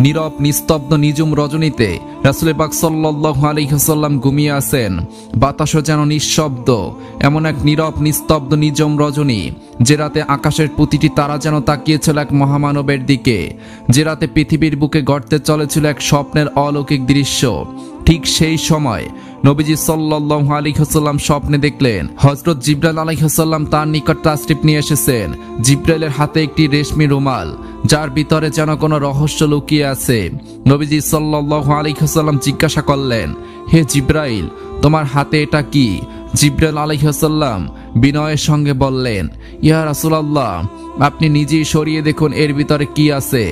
নীরব নিস্তব্ধ নিজুম রজনীতে রাসূল পাক সাল্লাল্লাহু আলাইহি ওয়াসাল্লাম ঘুমিয়ে আছেন। বাতাসও যেন নিঃশব্দ। এমন এক নীরব নিস্তব্ধ নিজুম রজনী, যে রাতে আকাশের প্রতিটি তারা যেন তাকিয়েছিল এক মহামানবের দিকে, যে রাতে পৃথিবীর বুকে গড়তে চলেছিল এক স্বপ্নের অলৌকিক দৃশ্য। ঠিক সেই সময় নবীজি সাল্লাল্লাহু আলাইহি ওয়াসাল্লাম স্বপ্নে দেখলেন হযরত জিবরাইল আলাইহিস সালাম তার নিকট তাশরিফ নিয়ে এসেছেন। জিবরাইলের হাতে একটি রেশমি রুমাল, যার ভিতরে যেন কোনো রহস্য লুকিয়ে আছে। নবীজি সাল্লাল্লাহু আলাইহি ওয়াসাল্লাম জিজ্ঞাসা করলেন, হে জিবরাইল, তোমার হাতে এটা কি? জিবরাইল আলাইহিস সালাম বিনয়ের সঙ্গে বললেন, ইয়া রাসূলুল্লাহ, আপনি নিজেই সরিয়ে দেখুন এর ভিতরে কি আছে,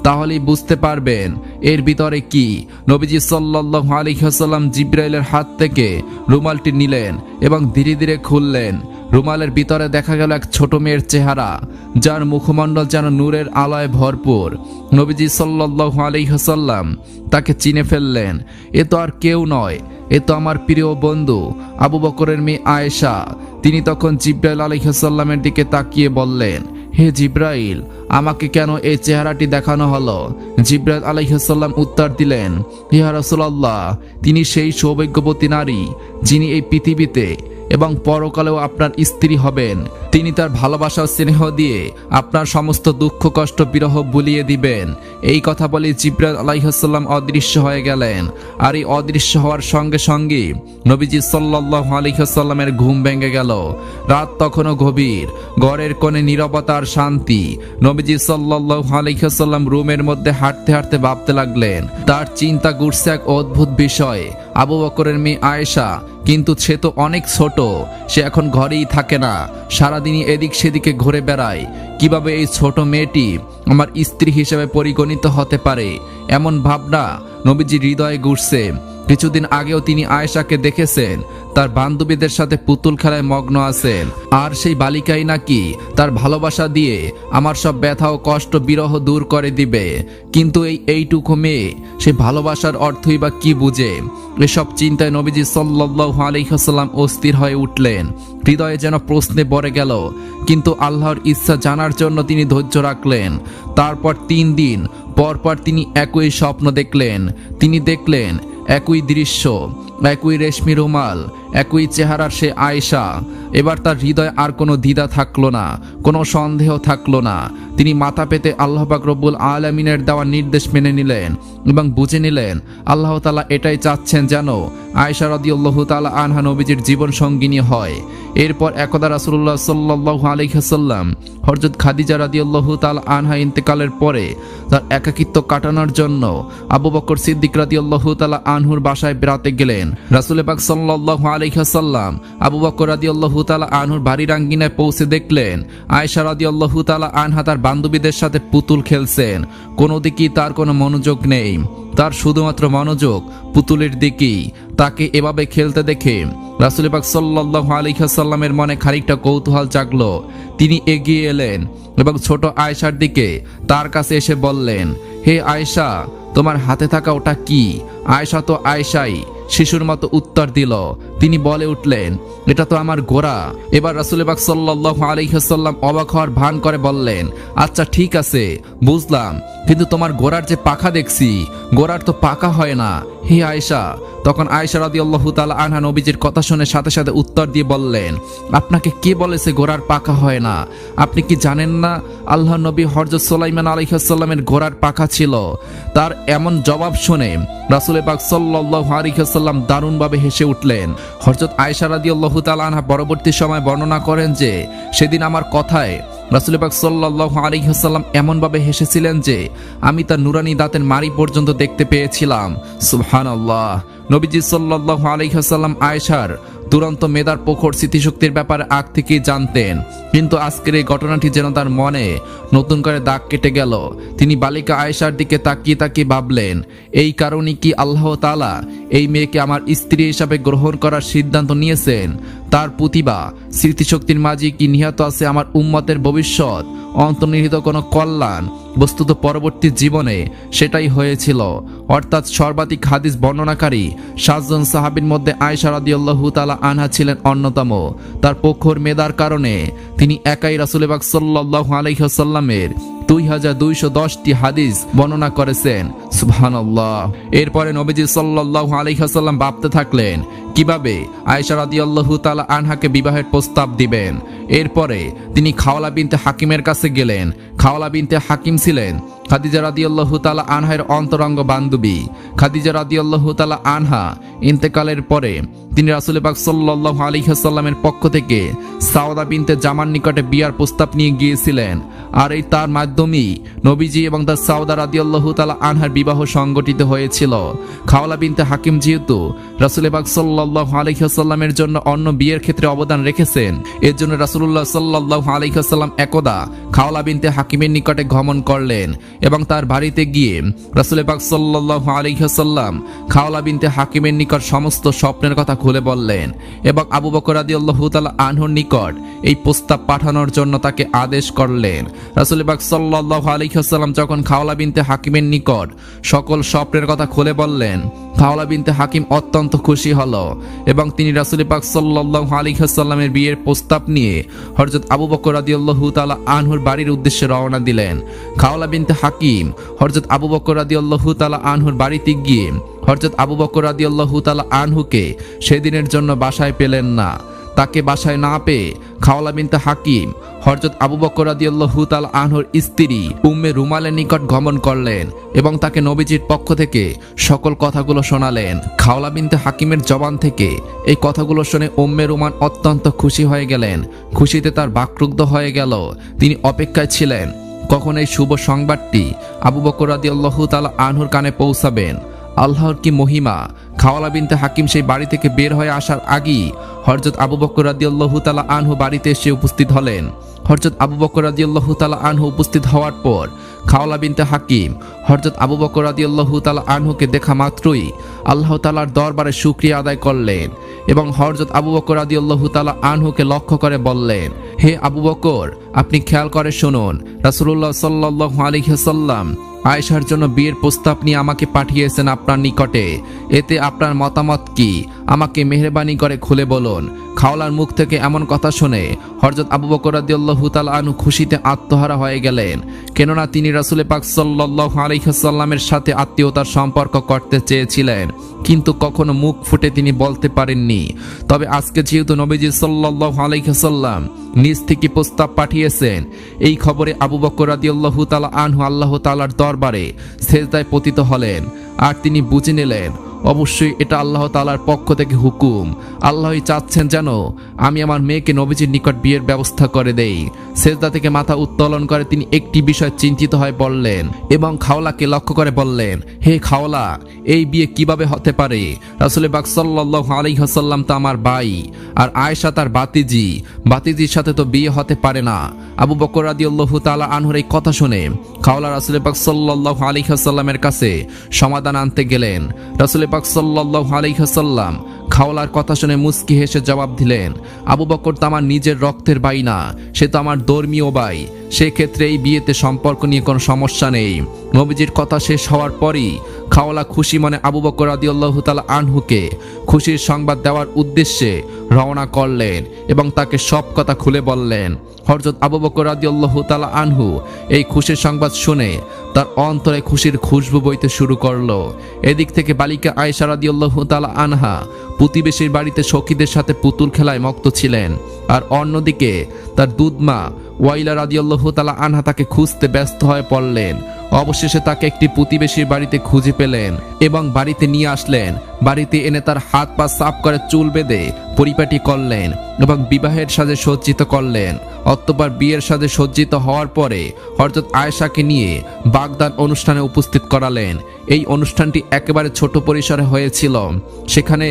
তাহলেই বুঝতে পারবেন এর ভিতরে কি। নবীজি সাল্লাল্লাহু আলাইহি ওয়াসাল্লাম জিবরাইলের হাত থেকে রুমালটি নিলেন এবং ধীরে ধীরে খুললেন। রুমালের ভিতরে দেখা গেল এক ছোট মেয়ের চেহারা, যার মুখমণ্ডল যেন নূরের আলোয় ভরপুর। নবীজি সাল্লাল্লাহু আলাইহি ওয়াসাল্লাম তাকে চিনে ফেললেন। এ তো আর কেউ নয়, এ তো আমার প্রিয় বন্ধু আবু বকরের মেয়ে আয়েশা। তিনি তখন জিবরাইল আলাইহিস সালামের দিকে তাকিয়ে বললেন, হে জিবরাইল, আমাকে কেন এই চেহারাটি দেখানো হলো? জিবরাইল আলাইহিস সালাম উত্তর দিলেন, ইয়া রাসূলুল্লাহ, তিনি সেই সৌভাগ্যবতী নারী যিনি এই পৃথিবীতে এবং পরকালেও আপনার স্ত্রী হবেন। তিনি তার ভালোবাসা স্নেহ দিয়ে আপনার সমস্ত দুঃখ কষ্ট বিরহ ভুলিয়ে দিবেন। এই কথা বলে জিবরাইল আলাইহিস সালাম অদৃশ্য হয়ে গেলেন। আর এই অদৃশ্য হওয়ার সঙ্গে সঙ্গে নবীজি সাল্লাল্লাহু আলাইহি ওয়াসাল্লামের ঘুম ভেঙে গেল। রাত তখনও গভীর, ঘরের কোণে নীরবতার শান্তি। নবীজি সাল্লাল্লাহু আলাইহি ওয়াসাল্লাম রুমের মধ্যে হাঁটতে হাঁটতে ভাবতে লাগলেন। তার চিন্তা ঘুরছে এক অদ্ভুত বিষয়, আবু বকরের মেয়ে আয়েশা। কিন্তু সে তো অনেক ছোট, সে এখন ঘরেই থাকে না, সারাদিনই এদিক সেদিকে ঘুরে বেড়ায়। কিভাবে এই ছোট মেয়েটি আমার স্ত্রী হিসেবে পরিগণিত হতে পারে, এমন ভাবনা নবীজির হৃদয়ে ঘুরছে। কিছুদিন আগেও তিনি আয়েশাকে দেখেছেন তার বান্ধবীদের সাথে পুতুল খেলায় মগ্ন আছেন, আর সেই বালিকাই নাকি তার ভালোবাসা দিয়ে আমার সব ব্যথা ও কষ্ট বিরহ দূর করে দিবে। কিন্তু এইটুকু মেয়ে, সে ভালোবাসার অর্থই বা কি বুঝে? এসব চিন্তায় নবীজি সাল্লাল্লাহু আলাইহি ওয়াসাল্লাম অস্থির হয়ে উঠলেন। হৃদয়ে যেন প্রশ্নে ভরে গেল, কিন্তু আল্লাহর ইচ্ছা জানার জন্য তিনি ধৈর্য রাখলেন। তারপর 3 দিন পরপর তিনি একই স্বপ্ন দেখলেন। তিনি দেখলেন একই দৃশ্য, একই রেশমি রুমাল, একই চেহারার সে আয়েশা। এবার তার হৃদয়ে আর কোনো দ্বিধা থাকলো না, কোনো সন্দেহ থাকলো না। তিনি মাথা পেতে আল্লাহ পাক রব্বুল আলামিনের দেওয়া নির্দেশ মেনে নিলেন এবং বুঝে নিলেন আল্লাহ তাআলা এটাই চাচ্ছেন যেন আয়েশা রাদিয়াল্লাহু তাআলা আনহা নবীজির জীবন সঙ্গিনী হয়। এরপর একদা রাসূলুল্লাহ সাল্লাল্লাহু আলাইহি ওয়াসাল্লাম হযরত খাদিজা রাদিয়াল্লাহু তাআলা আনহা ইন্তেকালের পরে তার একাকিত্ব কাটানোর জন্য আবু বকর সিদ্দিক রাদিয়াল্লাহু তাআলা আনহুর বাসায় বেড়াতে গেলেন। রাসূল পাক সাল্লাল্লাহু আলাইহি ওয়াসাল্লাম আবু বকর রাদিয়াল্লাহু তাআলা আনহুর বাড়ির আঙ্গিনায় পৌঁছে দেখলেন আয়েশা রাদিয়াল্লাহু তাআলা আনহা তার বান্ধবীদের সাথে পুতুল খেলছেন। কোনো দিকেই তার কোনো মনোযোগ নেই, তার শুধুমাত্র মনোযোগ পুতুলের দিকেই। তাকে এভাবে খেলতে দেখে রাসূল পাক সাল্লাল্লাহু আলাইহি ওয়াসাল্লামের মনে খানিকটা কৌতূহল জাগলো। তিনি এগিয়ে এলেন এবং ছোট আয়েশার দিকে তার কাছে এসে বললেন, হে আয়েশা, তোমার হাতে থাকা ওটা কি? আয়েশা তো আয়েশাই, শিশুর মতো উত্তর দিল। তিনি বলে উঠলেন, এটা তো আমার ঘোড়া। এবার রাসূল পাক সাল্লাল্লাহু আলাইহি ওয়াসাল্লাম অবাক হওয়ার ভান করে বললেন, আচ্ছা ঠিক আছে, বুঝলাম, কিন্তু তোমার ঘোড়ার যে পাখা দেখছি, ঘোড়ার তো পাখা হয় না হে আয়েশা। তখন আয়েশা রাদিয়াল্লাহু তাআলা আনহা নবীজির কথা শুনে সাথে সাথে উত্তর দিয়ে বললেন, আপনাকে কে বলেছে ঘোড়ার পাখা হয় না? আপনি কি জানেন না আল্লাহর নবী হযরত সুলাইমান আলাইহিস সালামের ঘোড়ার পাখা ছিল? তার এমন জবাব শুনে রাসূল পাক সাল্লাল্লাহু আলাইহি ওয়াসাল্লাম দারুণভাবে হেসে উঠলেন। হযরত আয়েশা রাদিয়াল্লাহু তাআলা আনহা পরবর্তী সময় বর্ণনা করেন যে সেদিন আমার কথায় রাসূল পাক সাল্লাল্লাহু আলাইহি ওয়াসাল্লাম এমনভাবে হেসেছিলেন যে আমি তার নুরানি দাঁতের মাড়ি পর্যন্ত দেখতে পেয়েছিলাম। সুবহানাল্লাহ। নবীজি সাল্লাল্লাহু আলাইহি ওয়াসাল্লাম আয়েশার দুরন্ত মেধার প্রখর স্মৃতিশক্তির ব্যাপারে আগ থেকেই জানতেন, কিন্তু আজকের এই ঘটনাটি যেন তার মনে নতুন করে দাগ কেটে গেল। তিনি বালিকা আয়েশার দিকে তাকিয়ে তাকিয়ে ভাবলেন, এই কারণে কি আল্লাহ তাআলা এই মেয়েকে আমার স্ত্রী হিসাবে গ্রহণ করার সিদ্ধান্ত নিয়েছেন? তার প্রতিভা স্মৃতিশক্তির মাঝে কি নিহিত আছে আমার উম্মতের ভবিষ্যৎ? অন্তর্নিহিত কোনো কল্যাণ, বস্তুত পরবর্তী জীবনে সেটাই হয়েছিল। অর্থাৎ সর্বাধিক হাদিস বর্ণনাকারী 7 জন সাহাবীর মধ্যে আয়েশা রাদিয়াল্লাহু তাআলা আনহা ছিলেন অন্যতম। তার প্রখর মেধার কারণে তিনি একাই রাসূল পাক সাল্লাল্লাহু আলাইহি ওয়াসাল্লামের 2210টি হাদিস বর্ণনা করেছেন। সুবহানাল্লাহ। এরপরে নবীজি সাল্লাল্লাহু আলাইহি ওয়াসাল্লাম ভাবতে থাকলেন কিভাবে আয়েশা রাদিয়াল্লাহু তাআলা আনহাকে বিবাহের প্রস্তাব দিবেন। এরপরে তিনি খাওলা বিনতে হাকিমের কাছে গেলেন। খাওলা বিনতে হাকিম ছিলেন খাদিজা রাদিয়াল্লাহু তাআলা আনহার অন্তরঙ্গ বান্ধবী। খাদিজা রাদিয়াল্লাহু তাআলা আনহা ইন্তেকালের পরে তিনি রাসূল পাক সাল্লাল্লাহু আলাইহি ওয়াসাল্লামের পক্ষ থেকে সাওদা বিনতে জামার নিকটে বিয়ার প্রস্তাব নিয়ে গিয়েছিলেন। আর এই তার মাধ্যমেই নবীজি এবং তার সাওদা রাদিয়াল্লাহু তাআলা আনহার বিবাহ সংগঠিত হয়েছিল। খাওলা বিনতে হাকিম যেহেতু রাসূল পাক সাল্লাল্লাহু আলাইহি ওয়াসাল্লামের জন্য অন্য বিয়ের ক্ষেত্রে অবদান রেখেছেন, এর জন্য রাসূলুল্লাহ সাল্লাল্লাহু আলাইহি ওয়াসাল্লাম একদা খাওলা বিনতে হাকিমের নিকটে গমন করলেন এবং তার বাড়িতে গিয়ে রাসূল পাক সাল্লাল্লাহু আলাইহি ওয়াসাল্লাম খাওলা বিনতে হাকিমের নিকট সমস্ত স্বপ্নের কথা খুলে বললেন এবং আবু বকর রাদিয়াল্লাহু তাআলা আনহুর নিকট এই প্রস্তাব পাঠানোর জন্য তাকে আদেশ করলেন। রাসূল পাক সাল্লাল্লাহু আলাইহি ওয়াসাল্লাম যখন খাওলা বিনতে হাকিমের নিকট সকল স্বপ্নের কথা খুলে বললেন, খাওলা বিনতে হাকিম অত্যন্ত খুশি হলো এবং তিনি রাসূল পাক সাল্লাল্লাহু আলাইহি ওয়াসাল্লামের বিয়ের প্রস্তাব নিয়ে হযরত আবু বকর রাদিয়াল্লাহু তাআলা আনহুর বাড়ির উদ্দেশ্যে রওনা দিলেন। খাওলা বিনতে হাকিম হযরত আবু বকর রাদিয়াল্লাহু তাআলা আনহুর বাড়িতে গিয়ে হযরত আবু বকর রাদিয়াল্লাহু তাআলা আনহুকে সেদিনের জন্য বাসায় পেলেন না। তাকে বাসায় না পেয়ে খাওলা বিনতে হাকিম হযরত আবু বকর রাদিয়াল্লাহু তাআলা আনহুর স্ত্রী উম্মে রুমালের নিকট গমন করলেন এবং তাকে নবীজির পক্ষ থেকে সকল কথাগুলো শোনালেন। খাওলা বিনতে হাকিমের জবান থেকে এই কথাগুলো শুনে উম্মে রুমান অত্যন্ত খুশি হয়ে গেলেন। খুশিতে তার বাকরুদ্ধ হয়ে গেল। তিনি অপেক্ষায় ছিলেন কখন এই শুভ সংবাদটি আবু বকর রাদিয়াল্লাহু তাআলা আনহুর কানে পৌঁছাবেন। আল্লাহর কি মহিমা! খাওলা বিনতে হাকিম সেই বাড়ি থেকে বের হয়ে আসার আগেই হযরত আবু বকর রাদিয়াল্লাহু তাআলা আনহু বাড়িতে এসে উপস্থিত হলেন। হযরত আবু বকর রাদিয়াল্লাহু তাআলা আনহু উপস্থিত হওয়ার পর খাওলা বিনতে হাকিম হযরত আবু বকর রাদিয়াল্লাহু তাআলা আনহুকে দেখা মাত্রই আল্লাহ তাআলার দরবারে শুকরিয়া আদায় করলেন এবং হযরত আবু বকর রাদিয়াল্লাহু তাআলা আনহুকে লক্ষ্য করে বললেন, হে আবু বকর, আপনি খেয়াল করে শুনুন, রাসূলুল্লাহ সাল্লাল্লাহু আলাইহি ওয়াসাল্লাম আয়েশার জন্য বিয়ের প্রস্তাব নিয়ে আমাকে পাঠিয়েছেন আপনার নিকটে। এতে আপনার মতামত কি? আমাকে মেহেরবানি করে খুলে বলুন। খাওলার মুখ থেকে এমন কথা শুনে হযরত আবু বকর রাদিয়াল্লাহু তাআলা আনহু খুশিতে আত্মহারা হয়ে গেলেন, কেননা তিনি রাসূল পাক সাল্লাল্লাহু আলাইহি ওয়াসাল্লামের সাথে আত্মীয়তার সম্পর্ক করতে চেয়েছিলেন, কিন্তু কখনো মুখ ফুটে তিনি বলতে পারেননি। তবে আজকে যেহেতু নবীজি সাল্লাল্লাহু আলাইহি ওয়াসাল্লাম নিজ থেকে প্রস্তাব পাঠিয়েছেন, এই খবরে আবু বকর রাদিয়াল্লাহু তাআলা আনহু আল্লাহ তাআলার দরবারে সেজদায় পতিত হলেন আর তিনি বুঝে নিলেন অবশ্যই এটা আল্লাহ তাআলার পক্ষ থেকে হুকুম। আল্লাহই চাচ্ছেন যেন আমি আমার মেয়েকে নবীজির নিকট বিয়ের ব্যবস্থা করে দেই। সেজদা থেকে মাথা উত্তোলন করে তিনি একটি বিষয় চিন্তিত হয়ে বললেন এবং খাওলাকে লক্ষ্য করে বললেন, হে খাওলা, এই বিয়ে কিভাবে হতে পারে? রাসূল পাক সাল্লাল্লাহু আলাইহি ওয়াসাল্লাম তো আমার ভাই আর আয়েশা তার ভাতিজি, ভাতিজির সাথে তো বিয়ে হতে পারে না। আবু বকর রাদিয়াল্লাহু তাআলা আনহুর এই কথা শুনে খাওলা রাসূল পাক সাল্লাল্লাহু আলাইহি ওয়াসাল্লামের কাছে সমাধান আনতে গেলেন। রাসূল পাক সাল্লাল্লাহু আলাইহি ওয়াসাল্লাম খাওলার কথা শুনে মুস্কি হেসে জবাব দিলেন, আবু বকর তো আমার নিজের রক্তের ভাই না, সে তো আমার ধর্মীয় ভাই। সেক্ষেত্রে এই বিয়েতে সম্পর্ক নিয়ে কোনো সমস্যা নেই। নবীজির কথা শেষ হওয়ার পরই খাওলা খুশি মনে আবু বকর রাদিয়াল্লাহু তাআলা আনহুকে খুশির সংবাদ দেওয়ার উদ্দেশ্যে রওনা করলেন এবং তাকে সব কথা খুলে বললেন। হযরত আবু বকর রাদিয়াল্লাহু তাআলা আনহু এই খুশির সংবাদ শুনে তার অন্তরে খুশির খুশবু বইতে শুরু করলো। এদিক থেকে বালিকা আয়েশা রাদিয়াল্লাহু তাআলা আনহা প্রতিবেশীর বাড়িতে সখীদের সাথে পুতুল খেলায় মত্ত ছিলেন, আর অন্যদিকে তার দুধমা ওয়াইলা রাদিয়াল্লাহু তাআলা আনহা তাকে খুঁজতে ব্যস্ত হয়ে পড়লেন। অবশেষে তাকে একটি প্রতিবেশীর বাড়িতে খুঁজে পেলেন এবং বাড়িতে নিয়ে আসলেন। বাড়িতে এনে তার হাত পা সাফ করে চুল বেঁধে পরিপাটি করলেন এবং বিবাহের সাজে সজ্জিত করলেন। অতঃপর বিয়ের সাজে সজ্জিত হওয়ার পরে হযরত আয়েশাকে নিয়ে বাগদান অনুষ্ঠানে উপস্থিত করালেন। এই অনুষ্ঠানটি একেবারে ছোট পরিসরে হয়েছিল। সেখানে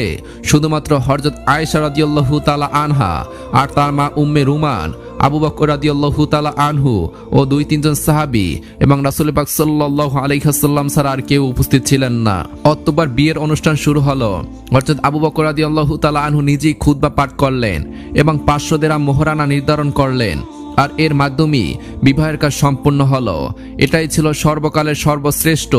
শুধুমাত্র হযরত আয়েশা রাদিয়াল্লাহু তাআলা আনহা আর তার মা উম্মে রুমান, আবু বকর রাদিয়াল্লাহু তাআলা আনহু ও 2-3 জন সাহাবী এবং রাসূল পাক সাল্লাল্লাহু আলাইহি ওয়াসাল্লাম ছাড়া আর কেউ উপস্থিত ছিলেন না। অতঃপর বিয়ের অনুষ্ঠান শুরু হলো। হযরত আবু বকর রাদিয়াল্লাহু তাআলা আনহু নিজেই খুতবা পাঠ করলেন এবং 500 দিরহাম মোহরানা নির্ধারণ করলেন। আর এর মাধ্যমেই বিবাহের কাজ সম্পূর্ণ হলো। এটাই ছিল সর্বকালের সর্বশ্রেষ্ঠ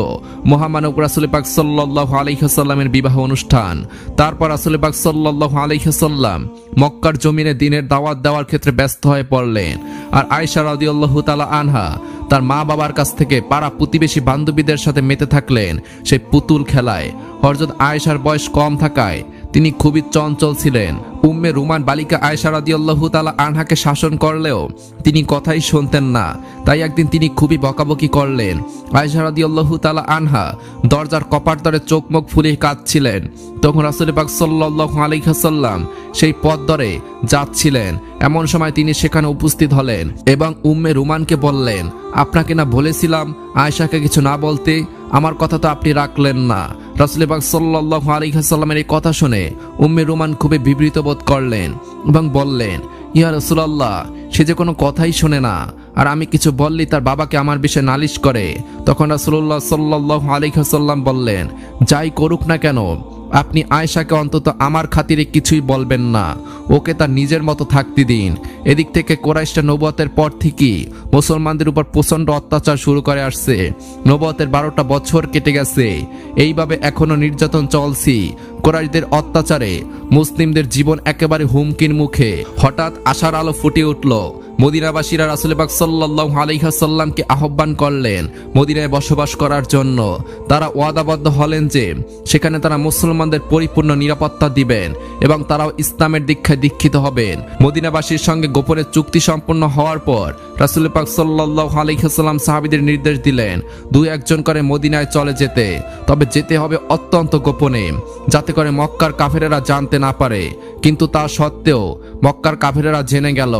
মহামানব রাসূল পাক সাল্লাল্লাহু আলাইহি ওয়াসাল্লামের বিবাহ অনুষ্ঠান। তারপর রাসূল পাক সাল্লাল্লাহু আলাইহি ওয়াসাল্লাম মক্কার জমিনে দ্বীনের দাওয়াত দেওয়ার ক্ষেত্রে ব্যস্ত হয়ে পড়লেন। আর আয়েশা রাদিয়াল্লাহু তাআলা আনহা তার মা বাবার কাছ থেকে পাড়া প্রতিবেশী বান্ধবীদের সাথে মেতে থাকলেন সেই পুতুল খেলায়। হযরত আয়েশার বয়স কম থাকায় তিনি খুবই চঞ্চল ছিলেন। উম্মে রুমান বালিকা আয়েশা রাদিয়াল্লাহু তাআলা আনহাকে শাসন করলেও তিনি কথাই শুনতেন না। তাই একদিন তিনি খুবই বকাবকি করলেন। আয়েশা রাদিয়াল্লাহু তাআলা আনহা দরজার কপাট ধরে চোখ মুখ ফুলিয়ে কাঁদছিলেন। তখন রাসূল পাক সাল্লাল্লাহু আলাইহি ওয়াসাল্লাম সেই পথ ধরে যাচ্ছিলেন। এমন সময় তিনি সেখানে উপস্থিত হলেন এবং উম্মে রুমানকে বললেন, আপনাকে না বলেছিলাম আয়েশাকে কিছু না বলতে, আমার কথা তো আপনি রাখলেন না। রাসূল পাক সাল্লাল্লাহু আলাইহি ওয়াসাল্লামের এই কথা শুনে উম্মে রুমান খুবই বিব্রত বোধ করলেন এবং বললেন, ইয়া রাসূলুল্লাহ, সে যে কোনো কথাই শোনে না, আর আমি কিছু বললেই তার বাবাকে আমার বিষয়ে নালিশ করে। তখন রাসূলুল্লাহ সাল্লাল্লাহু আলাইহি ওয়াসাল্লাম বললেন, যাই করুক না কেন, আপনি আয়েশাকে অন্তত আমার খাতিরে কিছুই বলবেন না, ওকে তার নিজের মতো থাকতে দিন। এদিক থেকে কুরাইশরা নবুয়তের পর থেকেই মুসলমানদের উপর প্রচণ্ড অত্যাচার শুরু করে আসছে। নবুয়তের 12টা বছর কেটে গেছে, এইভাবে এখনো নির্যাতন চলছে। কুরাইশদের অত্যাচারে মুসলিমদের জীবন একেবারে হুমকির মুখে। হঠাৎ আশার আলো ফুটে উঠল। মদিনাবাসীরা রাসূল পাক সাল্লাল্লাহু আলাইহি ওয়াসাল্লামকে আহ্বান করলেন মদিনায় বসবাস করার জন্য। তারা ওয়াদাবদ্ধ হলেন যে সেখানে তারা মুসলমানদের পরিপূর্ণ নিরাপত্তা দিবেন এবং তারাও ইসলামের দীক্ষায় দীক্ষিত হবেন। মদিনাবাসীর সঙ্গে গোপনে চুক্তি সম্পন্ন হওয়ার পর রাসূল পাক সাল্লাল্লাহু আলাইহি ওয়াসাল্লাম সাহাবীদের নির্দেশ দিলেন 2-1 করে মদিনায় চলে যেতে, তবে যেতে হবে অত্যন্ত গোপনে, যাতে করে মক্কার কাফেরেরা জানতে না পারে। কিন্তু তা সত্ত্বেও মক্কার কাফেরেরা জেনে গেল।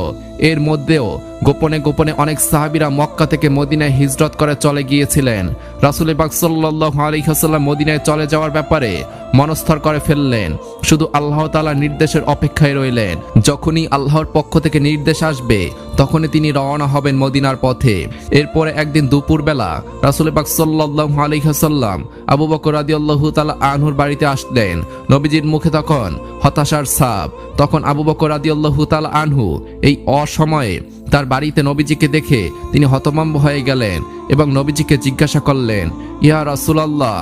এর মধ্যেও গোপনে গোপনে অনেক সাহাবীরা মক্কা থেকে মদিনায় হিজরত করে চলে গিয়েছিলেন। রাসূল পাক সাল্লাল্লাহু আলাইহি ওয়াসাল্লাম মদিনায় চলে যাওয়ার ব্যাপারে মনস্থির করে ফেললেন, শুধু আল্লাহ তাআলার নির্দেশের অপেক্ষায় রইলেন। যখনই আল্লাহর পক্ষ থেকে নির্দেশ আসবে তখনই তিনি রওনা হবেন মদিনার পথে। এরপরে একদিন দুপুরবেলা রাসূল পাক সাল্লাল্লাহু আলাইহি ওয়াসাল্লাম আবু বকর রাদিয়াল্লাহু তাআলা আনহুর বাড়িতে আসলেন। নবীজির মুখে তখন হতাশার ছাপ। তখন আবু বকর রাদিয়াল্লাহু তাআলা আনহু এই অসময়ে তার বাড়িতে নবীজিকে দেখে তিনি হতভম্ব হয়ে গেলেন এবং নবীজিকে জিজ্ঞাসা করলেন, ইয়া রাসূলুল্লাহ,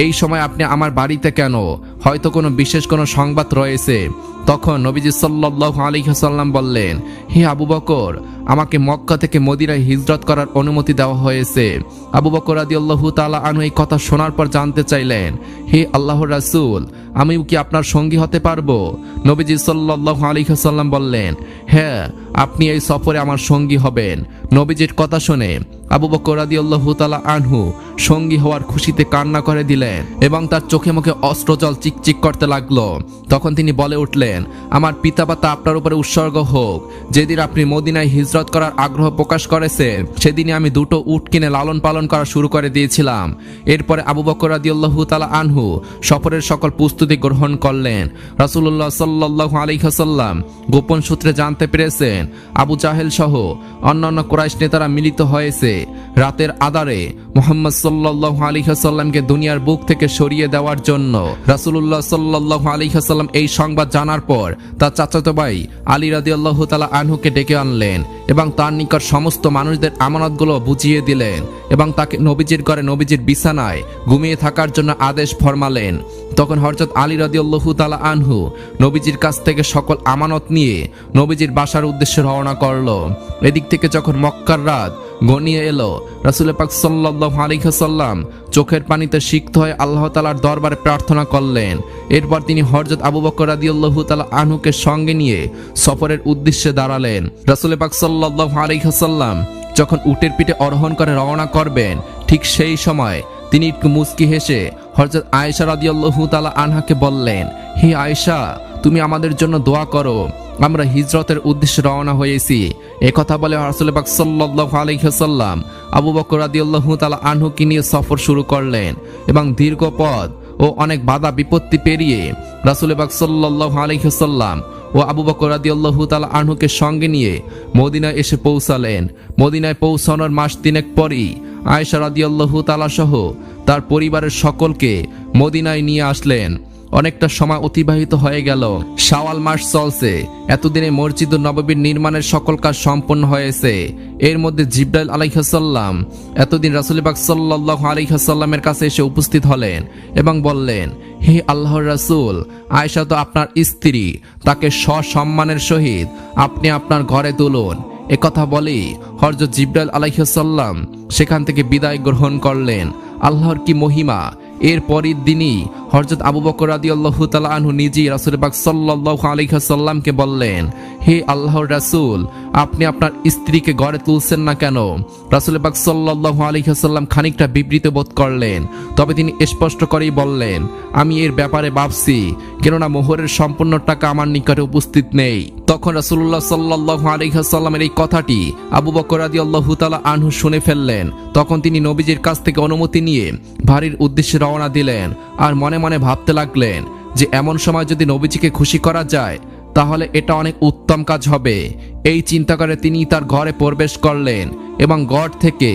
এই সময় আপনি আমার বাড়িতে কেন? হয়তো কোনো বিশেষ কোনো সংবাদ রয়েছে। তখন নবীজি সাল্লাল্লাহু আলাইহি ওয়াসাল্লাম বললেন, হে আবু বকর, আমাকে মক্কা থেকে মদিনায় হিজরত করার অনুমতি দেওয়া হয়েছে। আবু বকর রাদিয়াল্লাহু তাআলা আনহু এই কথা শোনার পর জানতে চাইলেন, হে আল্লাহর রাসূল, আমিও কি আপনার সঙ্গী হতে পারবো? নবীজি সাল্লাল্লাহু আলাইহি ওয়াসাল্লাম বললেন, হ্যাঁ, আপনি এই সফরে আমার সঙ্গী হবেন। নবীজির কথা শুনে আবু বকর রাদিয়াল্লাহু তাআলা আনহু সঙ্গী হওয়ার খুশিতে কান্না করে দিলেন এবং তার চোখে মুখে অশ্রুজল চিকচিক করতে লাগলো। তখন তিনি বলে উঠলেন, আমার পিতামাতা আপনার উপরে উৎসর্গ হোক। যেদিন আপনি মদিনায় হিজরত করার আগ্রহ প্রকাশ করেছেন সেদিনই আমি 2টো উট কিনে লালন পালন করা শুরু করে দিয়েছিলাম। এরপরে আবু বকর রাদিয়াল্লাহু তাআলা আনহু সফরের সকল প্রস্তুতি গ্রহণ করলেন। রাসূলুল্লাহ সাল্লাল্লাহু আলাইহি ওয়াসাল্লাম গোপন সূত্রে জানতে পেরেছেন আবু জাহেল সহ অন্যান্য কুরাইশ নেতারা মিলিত হয়েছে রাতের আঁধারে মুহাম্মদ সাল্লাল্লাহু আলাইহি ওয়াসাল্লামকে দুনিয়ার বুক থেকে সরিয়ে দেওয়ার জন্য। রাসূলুল্লাহ সাল্লাল্লাহু আলাইহি ওয়াসাল্লাম এই সংবাদ জানার পর তার চাচাতো ভাই আলী রাদিয়াল্লাহু তাআলা আনহুকে ডেকে আনলেন এবং তার নিকট সমস্ত মানুষদের আমানতগুলো বুঝিয়ে দিলেন এবং তাকে নবীজির ঘরে নবীজির বিছানায় ঘুমিয়ে থাকার জন্য আদেশ ফরমালেন। তখন হযরত আলী রাদিয়াল্লাহু তাআলা আনহু নবীজির কাছ থেকে সকল আমানত নিয়ে নবীজির বাসার উদ্দেশ্যে রওনা করল। এদিক থেকে যখন মক্কার রাত ঘনিয়ে এলো, রাসূল পাক সাল্লাল্লাহু আলাইহি ওয়াসাল্লাম চোখের পানিতে সিক্ত হয়ে আল্লাহ তাআলার দরবারে প্রার্থনা করলেন। এরপর তিনি হযরত আবু বকর রাদিয়াল্লাহু তাআলা আনহুকে সঙ্গে নিয়ে সফরের উদ্দেশ্যে দাঁড়ালেন। রাসূল পাক সাল্লাল্লাহু আলাইহি ওয়াসাল্লাম যখন উটের পিঠে আরোহণ করে রওনা করবেন, ঠিক সেই সময় তিনি একটু মুচকি হেসে হযরত আয়েশা রাদিয়াল্লাহু তাআলা আনহাকে বললেন, হে আয়েশা, তুমি আমাদের জন্য দোয়া করো, আমরা হিজরতের উদ্দেশ্যে রওনা হয়েছি। একথা বলে রাসূল পাক সাল্লাল্লাহু আলাইহি ওয়াসাল্লাম আবু বকর রাদিয়াল্লাহু তাআলা আনহুকে নিয়ে সফর শুরু করলেন এবং দীর্ঘ পথ ও অনেক বাধা বিপত্তি পেরিয়ে রাসূল পাক সাল্লাল্লাহু আলাইহি ওয়াসাল্লাম ও আবু বকর রাদিয়াল্লাহু তাআলা আনহুকে সঙ্গে নিয়ে মদিনায় এসে পৌঁছালেন। মদিনায় পৌঁছানোর মাস 3 পরই আয়েশা রাদিয়াল্লাহু তাআলা সহ তার পরিবারের সকলকে মদিনায় নিয়ে আসলেন। অনেকটা সময় অতিবাহিত হয়ে গেল। শাওয়াল মাস চলছে। এতদিনে মসজিদ নববীর নির্মাণের সকল কাজ সম্পন্ন হয়েছে। এর মধ্যে জিবরাইল আলাইহিস সালাম এতদিন রাসূল পাক সাল্লাল্লাহু আলাইহি ওয়াসাল্লামের কাছে এসে উপস্থিত হলেন এবং বললেন, হে আল্লাহর রাসূল, আয়েশা তো আপনার স্ত্রী, তাকে সসম্মানের সহিত আপনি আপনার ঘরে তুলুন। একথা বলি হযরত জিবরাইল আলাইহিস সালাম সেখান থেকে বিদায় গ্রহণ করলেন। আল্লাহর কি মহিমা! এর পরের দিনই হযরত আবু বকর রাদিয়াল্লাহু তাআলা আনহু নিজেই রাসূল পাক সাল্লাল্লাহু আলাইহি ওয়াসাল্লামকে বললেন, হে আল্লাহর রাসূল, আপনি আপনার স্ত্রীকে ঘরে তুলছেন না কেন? রাসূল পাক সাল্লাল্লাহু আলাইহি ওয়াসাল্লাম খানিকটা বিবৃত বোধ করলেন, তবে তিনি স্পষ্ট করেই বললেন, আমি এর ব্যাপারে ভাবছি, কেননা মোহরের সম্পূর্ণ টাকা আমার নিকটে উপস্থিত নেই। তখন রাসূলুল্লাহ সাল্লাল্লাহু আলাইহি ওয়াসাল্লামের এই কথাটি আবু বকর রাদিয়াল্লাহু তাআলা আনহু শুনে ফেললেন। তখন তিনি নবীজির কাছ থেকে অনুমতি নিয়ে বাড়ির উদ্দেশ্যে রওনা দিলেন আর মনে মনে ভাবতে লাগলেন যে এমন সময় যদি নবীজিকে খুশি করা যায় তাহলে এটা অনেক উত্তম কাজ হবে। এই চিন্তা করে তিনি তার ঘরে প্রবেশ করলেন এবং ঘর থেকে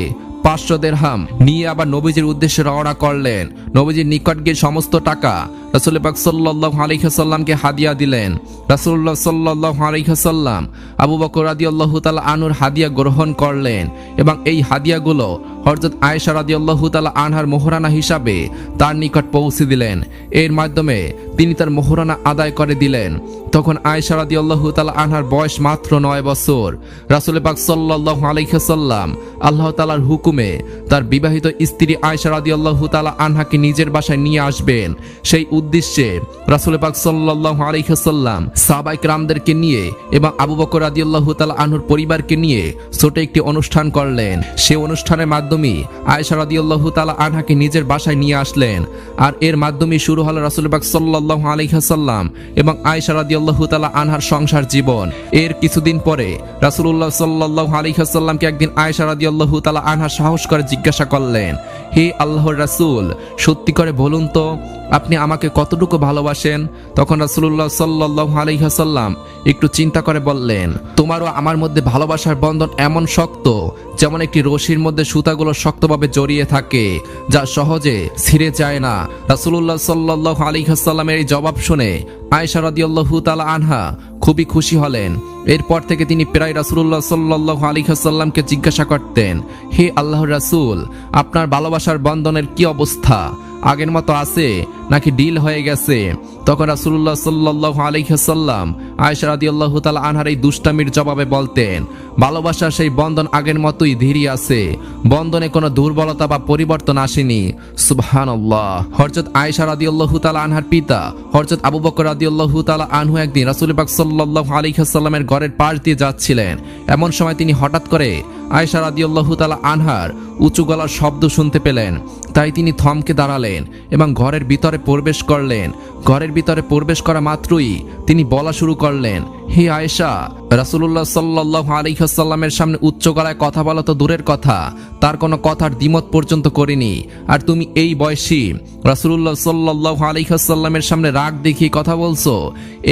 500 দিরহাম নিয়ে আবার নবীজির উদ্দেশ্যে রওনা করলেন। নবীজির নিকট গিয়ে সমস্ত টাকা রাসূল পাক সাল্লাল্লাহু আলাইহি ওয়াসাল্লামকে হাদিয়া দিলেন। রাসূলুল্লাহ সাল্লাল্লাহু আলাইহি ওয়াসাল্লাম আবু বকর রাদিয়াল্লাহু তাআলা আনহুর হাদিয়া গ্রহণ করলেন এবং এই হাদিয়াগুলো হযরত আয়েশা রাদিয়াল্লাহু তাআলা আনহার মোহরানা হিসাবে তার নিকট পৌঁছে দিলেন। এর মাধ্যমে তিনি তার মোহরানা আদায় করে দিলেন। তখন আয়েশা রাদিয়াল্লাহু তাআলা আনহার বয়স মাত্র 9 বছর। রাসূল পাক সাল্লাল্লাহু আলাইহি ওয়াসাল্লাম আল্লাহ তাআলার হুকুমে তার বিবাহিত স্ত্রী আয়েশা রাদিয়াল্লাহু তাআলা আনহাকে নিজের বাসায় নিয়ে আসবেন। সেই উদ্দেশ্যে রাসূল পাক সাল্লাল্লাহু আলাইহি ওয়াসাল্লাম সাহাবায়ে কেরামদেরকে নিয়ে এবং আবু বকর রাদিয়াল্লাহু তাআলা আনহুর পরিবারকে নিয়ে ছোট একটি অনুষ্ঠান করলেন। সেই অনুষ্ঠানের মাধ্যমে আয়েশা রাদিয়াল্লাহু তাআলা আনহাকে নিজের বাসায় নিয়ে আসলেন। আর এর মাধ্যমে শুরু হলো রাসূল পাক সাল্লাল্লাহু আলাইহি ওয়াসাল্লাম এবং আয়েশা রাদিয়াল্লাহু তাআলা আনহার সংসার জীবন। এর কিছুদিন পরে রাসূলুল্লাহ সাল্লাল্লাহু আলাইহি ওয়াসাল্লামকে একদিন আয়েশা রাদিয়াল্লাহু তাআলা আনহা সাহস করে জিজ্ঞাসা করলেন, হে আল্লাহর রাসূল, সত্যি করে বলুন তো আপনি আমাকে কতটুকু ভালোবাসেন? তখন রাসূলুল্লাহ সাল্লাল্লাহু আলাইহি ওয়াসাল্লাম একটু চিন্তা করে বললেন, তোমারও আমার মধ্যে ভালোবাসার বন্ধন এমন শক্ত যেমন একটি রশির মধ্যে সুতাগুলো শক্তভাবে জড়িয়ে থাকে, যা সহজে ছিঁড়ে যায় না। রাসূলুল্লাহ সাল্লাল্লাহু আলাইহি ওয়াসাল্লামের এই জবাব শুনে আয়েশা রাদিয়াল্লাহু তাআলা আনহা খুবই খুশি হলেন। এরপর থেকে তিনি প্রায় রাসূলুল্লাহ সাল্লাল্লাহু আলাইহি ওয়াসাল্লামকে জিজ্ঞাসা করতেন, হে আল্লাহর রাসূল, আপনার ভালোবাসার বন্ধনের কি অবস্থা? আগের মতো আছে নাকি ডিল হয়ে গেছে? তখন রাসূলুল্লাহ সাল্লাল্লাহু আলাইহি ওয়াসাল্লাম আয়েশা রাদিয়াল্লাহু তাআলা আনহার এই দুষ্টামির জবাবে বলতেন, ভালোবাসার সেই বন্ধন আগের মতোই ধীরই আছে, বন্ধনে কোনো দুর্বলতা বা পরিবর্তন আসেনি। সুবহানাল্লাহ। হযরত আয়েশা রাদিয়াল্লাহু তাআলা আনহার পিতা হযরত আবু বকর রাদিয়াল্লাহু তাআলা আনহু একদিন রাসূল পাক সাল্লাল্লাহু আলাইহি ওয়াসাল্লামের ঘরের পাশ দিয়ে যাচ্ছিলেন। এমন সময় তিনি হঠাৎ করে আয়েশা রাদিয়াল্লাহু তাআলা আনহার উঁচু গলার শব্দ শুনতে পেলেন। তাই তিনি থমকে দাঁড়ালেন এবং ঘরের ভিতরে প্রবেশ করলেন। ঘরের ভিতরে প্রবেশ করা মাত্রই তিনি বলা শুরু করলেন, হে আয়েশা, রাসূলুল্লাহ সাল্লাল্লাহু আলাইহি ওয়াসাল্লামের সামনে উচ্চ গলায় কথা বলা তো দূরের কথা, তার কোনো কথার দ্বিমত পর্যন্ত করিনি, আর তুমি এই বয়সী রাসূলুল্লাহ সাল্লাল্লাহু আলাইহি ওয়াসাল্লামের সামনে রাগ দেখিয়ে কথা বলছো।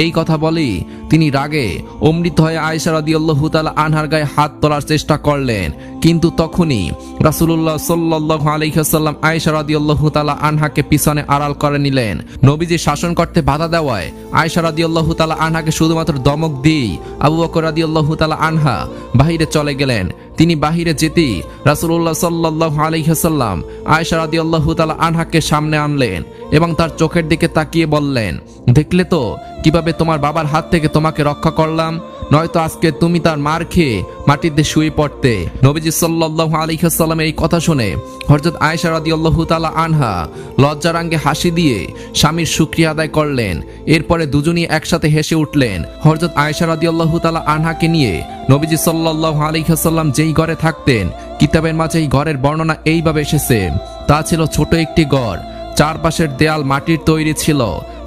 এই কথা বলি তিনি রাগে অমৃত হয়ে আয়েশা রাদিয়াল্লাহু তাআলা আনহার গায়ে হাত তোলার চেষ্টা করলেন, কিন্তু তখনই রাসূলুল্লাহ সাল্লাল্লাহু আলাইহি ওয়াসাল্লাম আয়েশা রাদিয়াল্লাহু তাআলা আনহাকে পিছনে আড়াল করে নিলেন। নবীজি শাসন করতে বাধা দেওয়ায় আয়েশা রাদিয়াল্লাহু তাআলা আনহাকে শুধুমাত্র দমক দিয়েই আবু বকর রাদিয়াল্লাহু তাআলা আনহা বাহিরে চলে গেলেন। তিনি বাহিরে যেতেই রাসূলুল্লাহ সাল্লাল্লাহু আলাইহি ওয়াসাল্লাম আয়েশা রাদিয়াল্লাহু তাআলা আনহাকে সামনে আনলেন এবং তার চোখের দিকে তাকিয়ে বললেন, দেখলে তো কিভাবে তোমার বাবার হাত থেকে তোমাকে রক্ষা করলাম, নয়তো আজকে তুমি তার মার খেয়ে মাটিতে শুয়ে পড়তে। নবীজি সাল্লাল্লাহু আলাইহি ওয়াসাল্লামের এই কথা শুনে হযরত আয়েশা রাদিয়াল্লাহু তাআলা আনহা লজ্জারাঙ্গে হাসি দিয়ে স্বামীর শুকরিয়া আদায় করলেন। এরপরে দুজনই একসাথে হেসে উঠলেন। হযরত আয়েশা রাদিয়াল্লাহু তাআলা আনহাকে নিয়ে নবীজি সাল্লাল্লাহু আলাইহি ওয়াসাল্লাম যেই ঘরে থাকতেন, কিতাবের মাঝে এই ঘরের বর্ণনা এইভাবে এসেছে, তা ছিল ছোট একটি ঘর। চারপাশের দেয়াল মাটির তৈরি ছিল,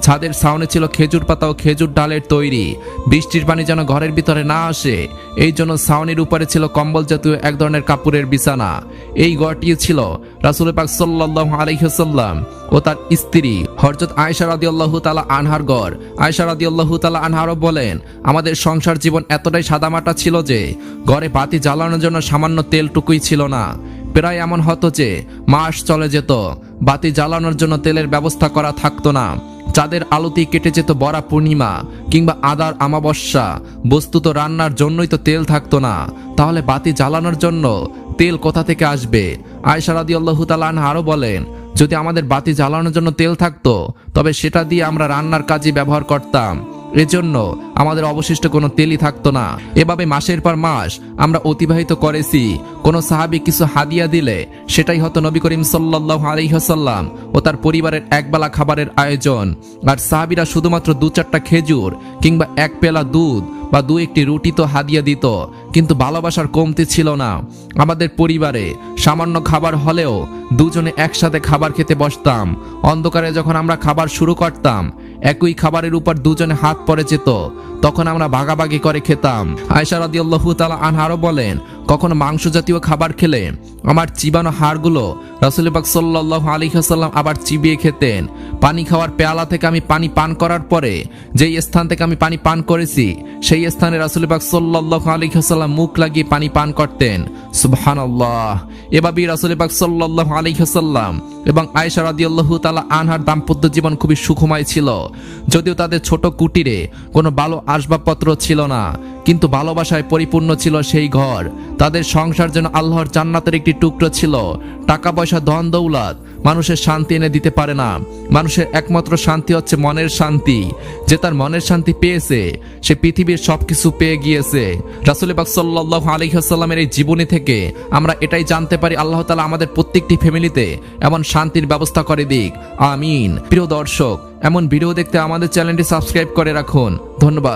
ছাদের ছাউনি ছিল খেজুর পাতা ও খেজুর ডালের তৈরি। বৃষ্টির পানি যেন ঘরের ভিতরে না আসে এই জন্য ছাউনির উপরে ছিল কম্বল জাতীয় এক ধরনের কাপড়ের বিছানা। এই ঘরটি ছিল রাসূল পাক সাল্লাল্লাহু আলাইহি ওয়াসাল্লাম ও তার স্ত্রী হযরত আয়েশা রাদিয়াল্লাহু তাআলা আনহার ঘর। আয়েশা রাদিয়াল্লাহু তাআলা আনহারও বলেন, আমাদের সংসার জীবন এতটাই সাদামাটা ছিল যে ঘরে বাতি জ্বালানোর জন্য সামান্য তেলটুকুই ছিল না। প্রায় এমন হতো যে মাস চলে যেত, বাতি জ্বালানোর জন্য তেলের ব্যবস্থা করা থাকতো না। চাঁদের আলোতেই কেটে যেত বরা পূর্ণিমা কিংবা আদার আমাবস্যা, বস্তুত রান্নার জন্যই তো তেল থাকতো না, তাহলে বাতি জ্বালানোর জন্য তেল কোথা থেকে আসবে? আয়েশা রাদিয়াল্লাহু তাআলা আনহা আরো বলেন, যদি আমাদের বাতি জ্বালানোর জন্য তেল থাকতো তবে সেটা দিয়ে আমরা রান্নার কাজে ব্যবহার করতাম, এজন্য আমাদের অবশিষ্ট কোনো তেলই থাকতো না। এভাবে মাসের পর মাস আমরা অতিবাহিত করেছি। কোনো সাহাবী কিছু হাদিয়া দিলে সেটাই হতো নবী করিম সাল্লাল্লাহু আলাইহি ওয়াসাল্লাম ও তার পরিবারের একবেলা খাবারের আয়োজন। আর সাহাবীরা শুধুমাত্র 2-4টা খেজুর কিংবা 1 পেলা দুধ বা 2-1টি রুটি তো হাদিয়া দিত, কিন্তু ভালোবাসার কমতি ছিল না। আমাদের পরিবারে সামান্য খাবার হলেও দুজনে একসাথে খাবার খেতে বসতাম। অন্ধকারে যখন আমরা খাবার শুরু করতাম, একই খাবারের উপর দুজনে হাত পড়ে যেত, তখন আমরা ভাগাভাগি করে খেতাম। আয়েশা রাদিয়াল্লাহু তাআলা আনহা আরো বলেন, কখনো মাংস জাতীয় খাবার খেলে আমার চিবানো হাড়গুলো রাসূল পাক সাল্লাল্লাহু আলাইহি ওয়াসাল্লাম আবার চিবিয়ে খেতেন। পানি খাওয়ার পেয়ালা থেকে আমি পানি পান করার পরে যেই স্থান থেকে আমি পানি পান করেছি সেই স্থানে রাসূল পাক সাল্লাল্লাহু আলাইহি ওয়াসাল্লাম মুখ লাগিয়ে পানি পান করতেন। সুবহানাল্লাহ। এভাবেই রাসূল পাক সাল্লাল্লাহু আলাইহি ওয়াসাল্লাম এবং আয়েশা রাদিয়াল্লাহু তাআলা আনহার দাম্পত্য জীবন খুবই সুখময় ছিল। যদিও তাদের ছোট কুটিরে কোনো ভালো আসবাবপত্র ছিল না, কিন্তু ভালোবাসায় পরিপূর্ণ ছিল সেই ঘর। তাদের সংসার যেন আল্লাহর জান্নাতের একটি টুকরো ছিল। টাকা পয়সা ধন দৌলত মানুষের শান্তি এনে দিতে পারে না। মানুষের একমাত্র শান্তি হচ্ছে মনের শান্তি। যে তার মনের শান্তি পেয়েছে সে পৃথিবীর সবকিছু পেয়ে গিয়েছে। রাসূল পাক সাল্লাল্লাহু আলাইহি ওয়াসাল্লামের এই জীবনী থেকে আমরা এটাই জানতে পারি, আল্লাহ তাআলা আমাদের প্রত্যেকটি ফ্যামিলিতে এমন শান্তির ব্যবস্থা করে দিক। আমিন। প্রিয় দর্শক, এমন ভিডিও দেখতে আমাদের চ্যানেলটি সাবস্ক্রাইব করে রাখুন। ধন্যবাদ।